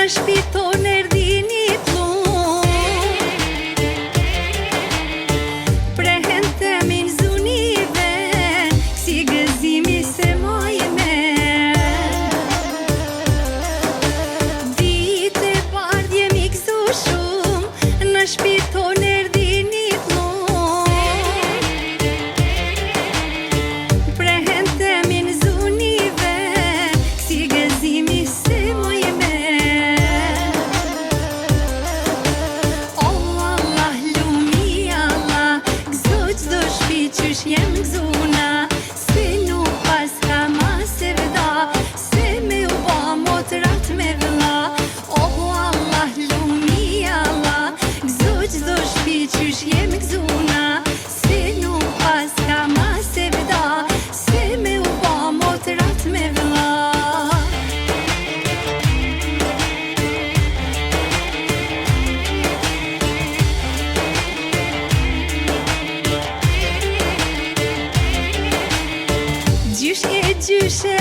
shpiton erdi një plum. Prehen të min zunive, si gëzimi se moj me. Dite bardhje mi këzu shumë, në shpiton erdi një plum. Prehen të min zunive, si gëzimi se moj me. Qysh jem gzuna, se nuk pas ka ma se vda, se me u ba motrat me vëlla. Oh Allah, lumi Allah, gzo qdo shpi qysh jem gzuna, se nuk pas ka ma se vda, se me u ba motrat me vëlla. Gjyshe